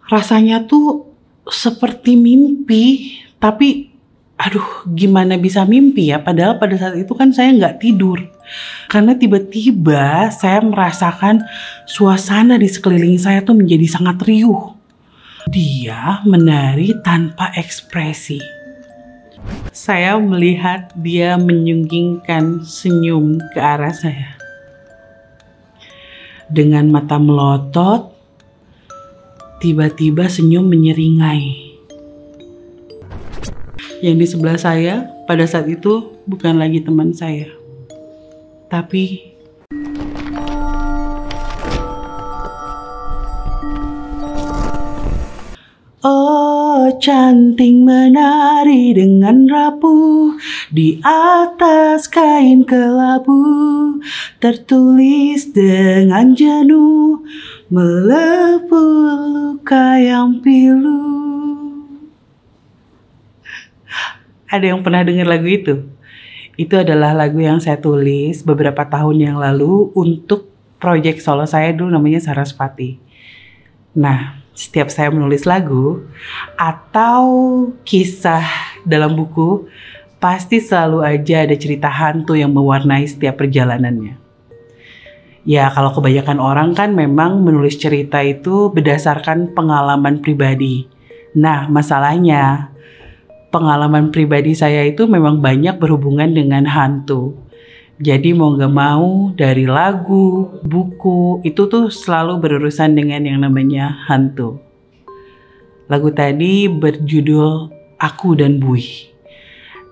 Rasanya tuh seperti mimpi, tapi aduh gimana bisa mimpi ya, padahal pada saat itu kan saya nggak tidur. Karena tiba-tiba saya merasakan suasana di sekeliling saya tuh menjadi sangat riuh. Dia menari tanpa ekspresi. Saya melihat dia menyunggingkan senyum ke arah saya. Dengan mata melotot, tiba-tiba senyum menyeringai. Yang di sebelah saya pada saat itu bukan lagi teman saya, tapi oh, cantik menari dengan rapuh di atas kain kelabu, tertulis dengan jenuh, melepuh luka yang pilu. Ada yang pernah dengar lagu itu? Itu adalah lagu yang saya tulis beberapa tahun yang lalu untuk proyek solo saya dulu namanya Sarasvati. Nah, setiap saya menulis lagu atau kisah dalam buku, pasti selalu aja ada cerita hantu yang mewarnai setiap perjalanannya. Ya, kalau kebanyakan orang kan memang menulis cerita itu berdasarkan pengalaman pribadi. Nah, masalahnya pengalaman pribadi saya itu memang banyak berhubungan dengan hantu. Jadi mau gak mau dari lagu, buku, itu tuh selalu berurusan dengan yang namanya hantu. Lagu tadi berjudul Aku dan Bui.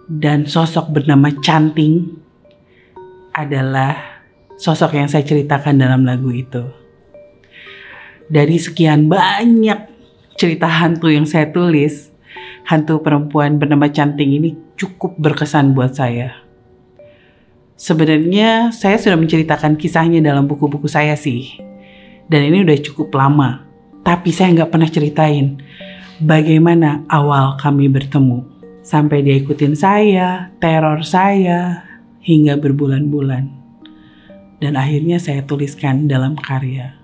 Dan sosok bernama Canting adalah sosok yang saya ceritakan dalam lagu itu. Dari sekian banyak cerita hantu yang saya tulis, hantu perempuan bernama Canting ini cukup berkesan buat saya. Sebenarnya saya sudah menceritakan kisahnya dalam buku-buku saya sih. Dan ini udah cukup lama. Tapi saya nggak pernah ceritain bagaimana awal kami bertemu. Sampai dia ikutin saya, teror saya, hingga berbulan-bulan. Dan akhirnya saya tuliskan dalam karya.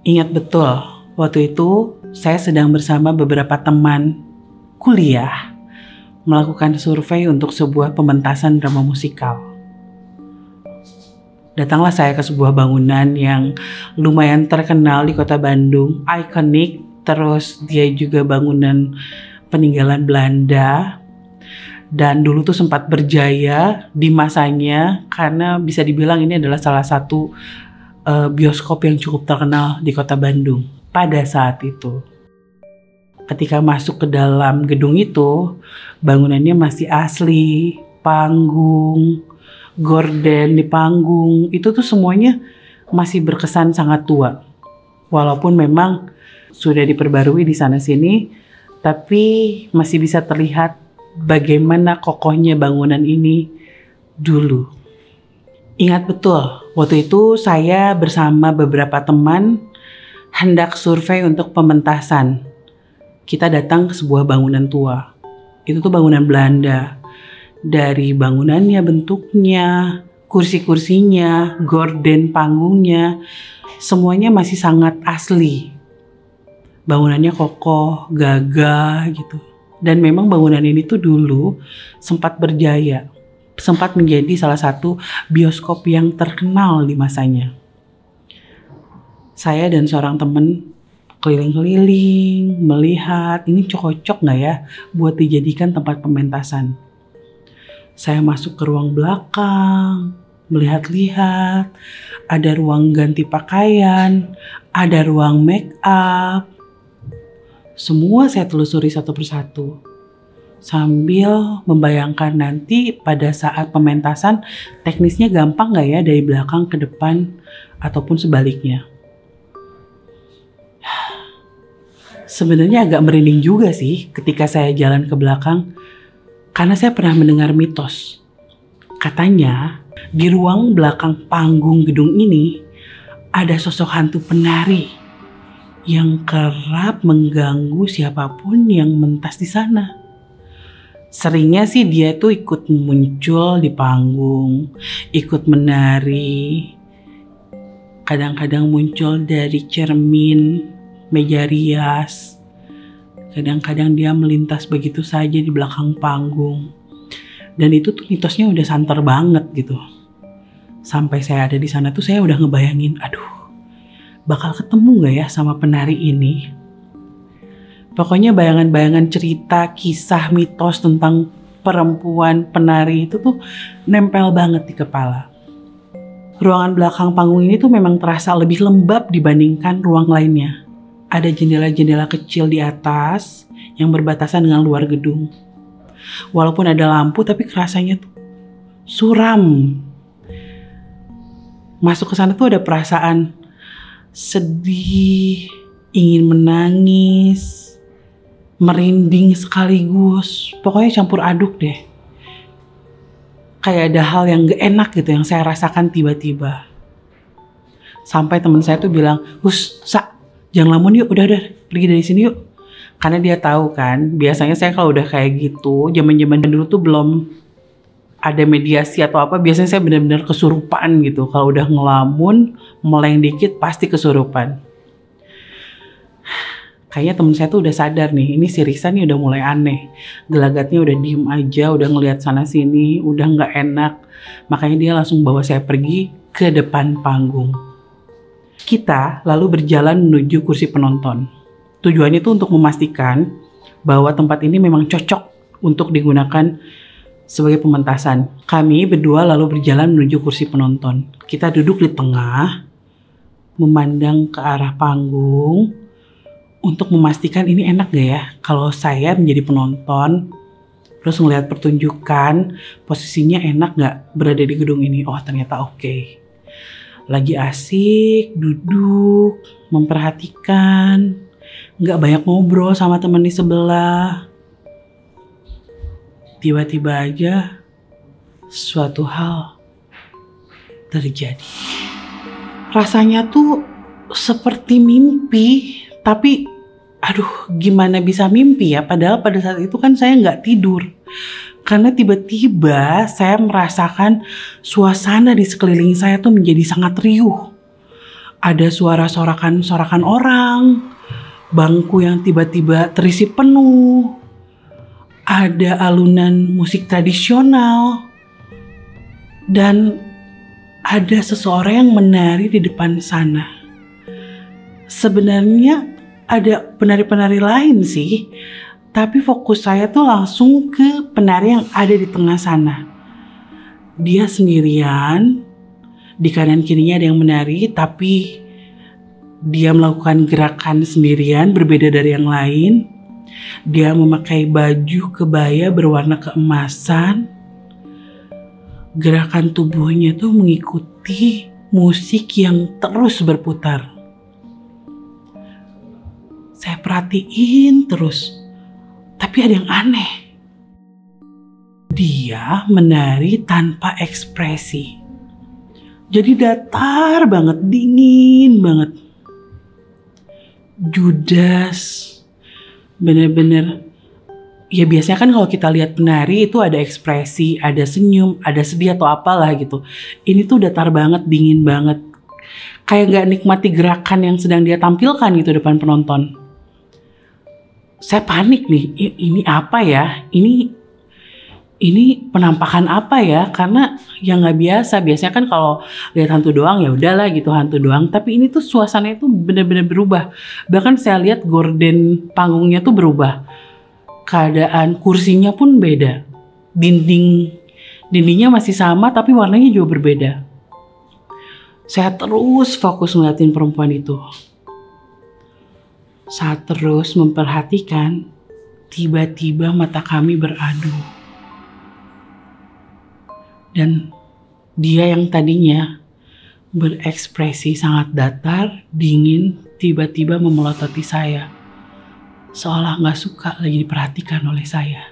Ingat betul, waktu itu saya sedang bersama beberapa teman kuliah melakukan survei untuk sebuah pementasan drama musikal. Datanglah saya ke sebuah bangunan yang lumayan terkenal di kota Bandung, ikonik, terus dia juga bangunan peninggalan Belanda, dan dulu tuh sempat berjaya di masanya karena bisa dibilang ini adalah salah satu bioskop yang cukup terkenal di kota Bandung pada saat itu. Ketika masuk ke dalam gedung itu, bangunannya masih asli, panggung, gorden di panggung, itu tuh semuanya masih berkesan sangat tua. Walaupun memang sudah diperbarui di sana-sini, tapi masih bisa terlihat bagaimana kokohnya bangunan ini dulu. Ingat betul, waktu itu saya bersama beberapa teman hendak survei untuk pementasan. Kita datang ke sebuah bangunan tua. Itu tuh bangunan Belanda. Dari bangunannya, bentuknya, kursi-kursinya, gorden panggungnya, semuanya masih sangat asli. Bangunannya kokoh, gagah gitu. Dan memang bangunan ini tuh dulu sempat berjaya. Sempat menjadi salah satu bioskop yang terkenal di masanya. Saya dan seorang teman keliling-keliling, melihat ini cocok gak ya buat dijadikan tempat pementasan. Saya masuk ke ruang belakang, melihat-lihat, ada ruang ganti pakaian, ada ruang make up. Semua saya telusuri satu persatu. Sambil membayangkan nanti pada saat pementasan teknisnya gampang gak ya dari belakang ke depan ataupun sebaliknya. Sebenarnya agak merinding juga sih ketika saya jalan ke belakang. Karena saya pernah mendengar mitos. Katanya di ruang belakang panggung gedung ini ada sosok hantu penari yang kerap mengganggu siapapun yang mentas di sana. Seringnya sih dia tuh ikut muncul di panggung, ikut menari. Kadang-kadang muncul dari cermin meja rias. Kadang-kadang dia melintas begitu saja di belakang panggung. Dan itu tuh mitosnya udah santer banget gitu. Sampai saya ada di sana tuh saya udah ngebayangin, aduh, bakal ketemu gak ya sama penari ini? Pokoknya bayangan-bayangan cerita, kisah, mitos tentang perempuan penari itu tuh nempel banget di kepala. Ruangan belakang panggung ini tuh memang terasa lebih lembab dibandingkan ruang lainnya. Ada jendela-jendela kecil di atas yang berbatasan dengan luar gedung. Walaupun ada lampu tapi kerasanya tuh suram. Masuk ke sana tuh ada perasaan sedih, ingin menangis, merinding sekaligus, pokoknya campur aduk deh. Kayak ada hal yang gak enak gitu yang saya rasakan tiba-tiba. Sampai teman saya tuh bilang, Sa, jangan lamun yuk, udah pergi dari sini yuk. Karena dia tahu kan, biasanya saya kalau udah kayak gitu, zaman-zaman dulu tuh belum ada mediasi atau apa, biasanya saya benar-benar kesurupan gitu. Kalau udah ngelamun, meleng dikit pasti kesurupan. Kayaknya temen saya tuh udah sadar nih, ini si Riksa nih udah mulai aneh. Gelagatnya udah diem aja, udah ngelihat sana sini, udah gak enak. Makanya dia langsung bawa saya pergi ke depan panggung. Kita lalu berjalan menuju kursi penonton. Tujuannya tuh untuk memastikan bahwa tempat ini memang cocok untuk digunakan sebagai pementasan. Kami berdua lalu berjalan menuju kursi penonton. Kita duduk di tengah, memandang ke arah panggung, untuk memastikan ini enak gak ya kalau saya menjadi penonton terus ngelihat pertunjukan, posisinya enak gak berada di gedung ini. Oh ternyata oke. Lagi asik, duduk, memperhatikan, gak banyak ngobrol sama teman di sebelah. Tiba-tiba aja suatu hal terjadi. Rasanya tuh seperti mimpi. Tapi, aduh gimana bisa mimpi ya, padahal pada saat itu kan saya nggak tidur. Karena tiba-tiba saya merasakan suasana di sekeliling saya tuh menjadi sangat riuh. Ada suara sorakan orang, bangku yang tiba-tiba terisi penuh, ada alunan musik tradisional, dan ada seseorang yang menari di depan sana. Sebenarnya ada penari-penari lain sih, tapi fokus saya tuh langsung ke penari yang ada di tengah sana. Dia sendirian, di kanan kirinya ada yang menari, tapi dia melakukan gerakan sendirian berbeda dari yang lain. Dia memakai baju kebaya berwarna keemasan. Gerakan tubuhnya tuh mengikuti musik yang terus berputar. Saya perhatiin terus, tapi ada yang aneh. Dia menari tanpa ekspresi. Jadi datar banget, dingin banget. Judas, bener-bener. Ya biasanya kan kalau kita lihat penari itu ada ekspresi, ada senyum, ada sedih atau apalah gitu. Ini tuh datar banget, dingin banget. Kayak gak nikmati gerakan yang sedang dia tampilkan gitu depan penonton. Saya panik nih, ini apa ya? Ini penampakan apa ya? Karena yang nggak biasa. Biasanya kan kalau lihat hantu doang ya udahlah gitu, hantu doang. Tapi ini tuh suasananya tuh benar-benar berubah. Bahkan saya lihat gorden panggungnya tuh berubah. Keadaan kursinya pun beda. Dindingnya masih sama tapi warnanya juga berbeda. Saya terus fokus ngeliatin perempuan itu. Saat terus memperhatikan, tiba-tiba mata kami beradu. Dan dia yang tadinya berekspresi sangat datar, dingin, tiba-tiba memelototi saya. Seolah gak suka lagi diperhatikan oleh saya.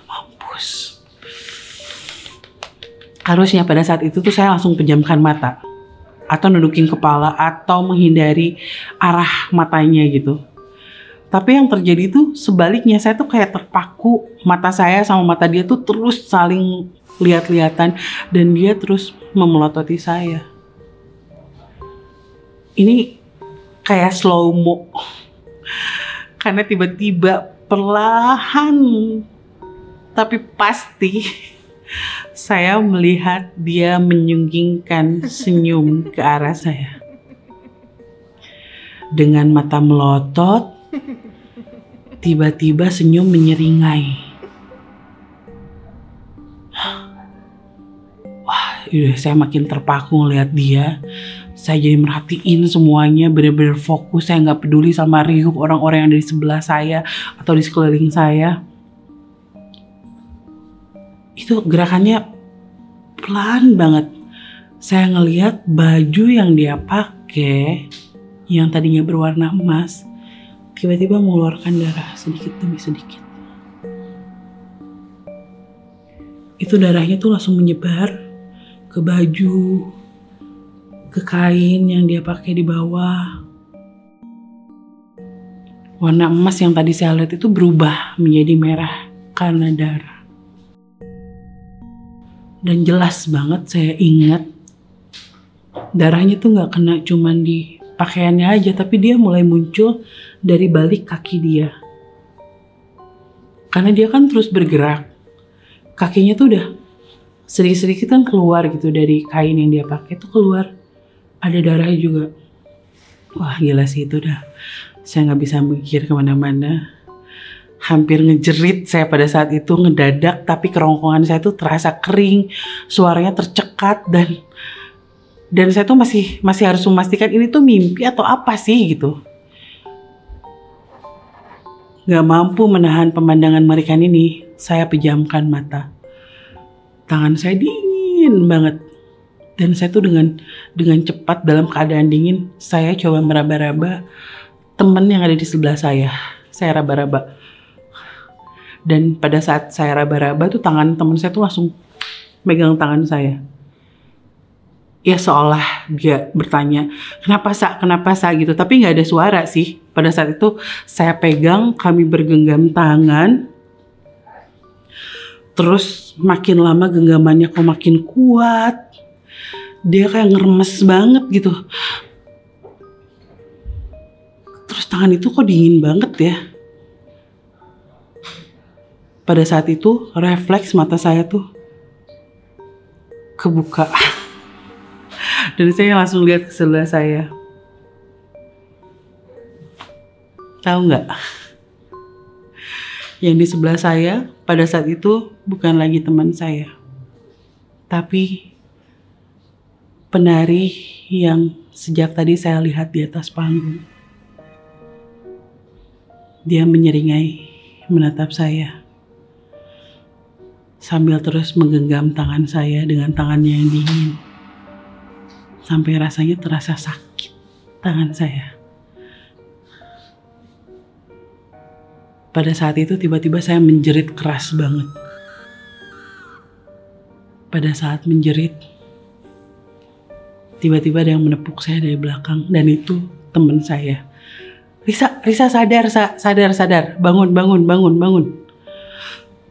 Mampus. Harusnya pada saat itu tuh saya langsung pejamkan mata. Atau nudukin kepala, atau menghindari arah matanya gitu. Tapi yang terjadi tuh sebaliknya, saya tuh kayak terpaku. Mata saya sama mata dia tuh terus saling lihat-lihatan. Dan dia terus memelototi saya. Ini kayak slow mo. Karena tiba-tiba perlahan tapi pasti saya melihat dia menyunggingkan senyum ke arah saya. Dengan mata melotot, tiba-tiba senyum menyeringai. Wah, saya makin terpaku ngeliat dia. Saya jadi merhatiin semuanya, benar-benar fokus. Saya nggak peduli sama riuh orang-orang yang ada di sebelah saya atau di sekeliling saya. Itu gerakannya pelan banget. Saya ngelihat baju yang dia pakai, yang tadinya berwarna emas, tiba-tiba mengeluarkan darah sedikit demi sedikit. Itu darahnya tuh langsung menyebar ke baju, ke kain yang dia pakai di bawah. Warna emas yang tadi saya lihat itu berubah menjadi merah karena darah. Dan jelas banget saya ingat darahnya tuh gak kena cuman di pakaiannya aja, tapi dia mulai muncul dari balik kaki dia. Karena dia kan terus bergerak. Kakinya tuh udah sedikit-sedikit kan keluar gitu dari kain yang dia pakai tuh keluar. Ada darahnya juga. Wah gila sih itu dah. Saya gak bisa mikir kemana-mana. Hampir ngejerit saya pada saat itu, ngedadak, tapi kerongkongan saya tuh terasa kering. Suaranya tercekat dan saya tuh masih harus memastikan ini tuh mimpi atau apa sih gitu. Gak mampu menahan pemandangan mengerikan ini, saya pejamkan mata. Tangan saya dingin banget. Dan saya tuh dengan cepat dalam keadaan dingin, saya coba meraba-raba teman yang ada di sebelah saya. Saya raba-raba. Dan pada saat saya raba-raba tuh tangan teman saya tuh langsung megang tangan saya. Ya seolah dia bertanya, kenapa sa gitu. Tapi gak ada suara sih. Pada saat itu saya pegang, kami bergenggam tangan. Terus makin lama genggamannya kok makin kuat. Dia kayak ngeremes banget gitu. Terus tangan itu kok dingin banget ya. Pada saat itu refleks mata saya tuh kebuka. Dan saya langsung lihat ke sebelah saya. Tahu nggak? Yang di sebelah saya pada saat itu bukan lagi teman saya. Tapi penari yang sejak tadi saya lihat di atas panggung. Dia menyeringai menatap saya. Sambil terus menggenggam tangan saya dengan tangannya yang dingin. Sampai rasanya terasa sakit tangan saya. Pada saat itu tiba-tiba saya menjerit keras banget. Pada saat menjerit, tiba-tiba ada yang menepuk saya dari belakang. Dan itu teman saya. Risa sadar. Bangun.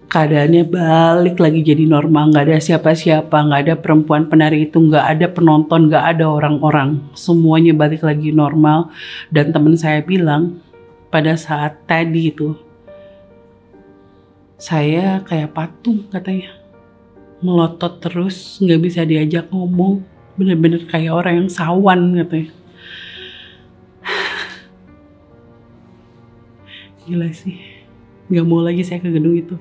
Keadaannya balik lagi jadi normal, nggak ada siapa-siapa, nggak ada perempuan penari itu, nggak ada penonton, nggak ada orang-orang, semuanya balik lagi normal. Dan teman saya bilang pada saat tadi itu saya kayak patung katanya, melotot terus, nggak bisa diajak ngomong, bener-bener kayak orang yang sawan katanya. Gila sih, nggak mau lagi saya ke gedung itu.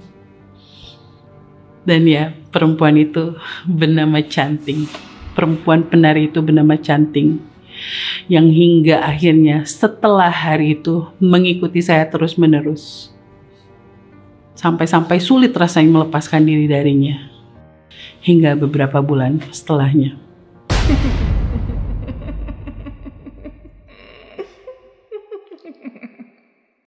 Dan ya, perempuan itu bernama Canting. Perempuan penari itu bernama Canting. Yang hingga akhirnya setelah hari itu mengikuti saya terus-menerus. Sampai-sampai sulit rasanya melepaskan diri darinya. Hingga beberapa bulan setelahnya.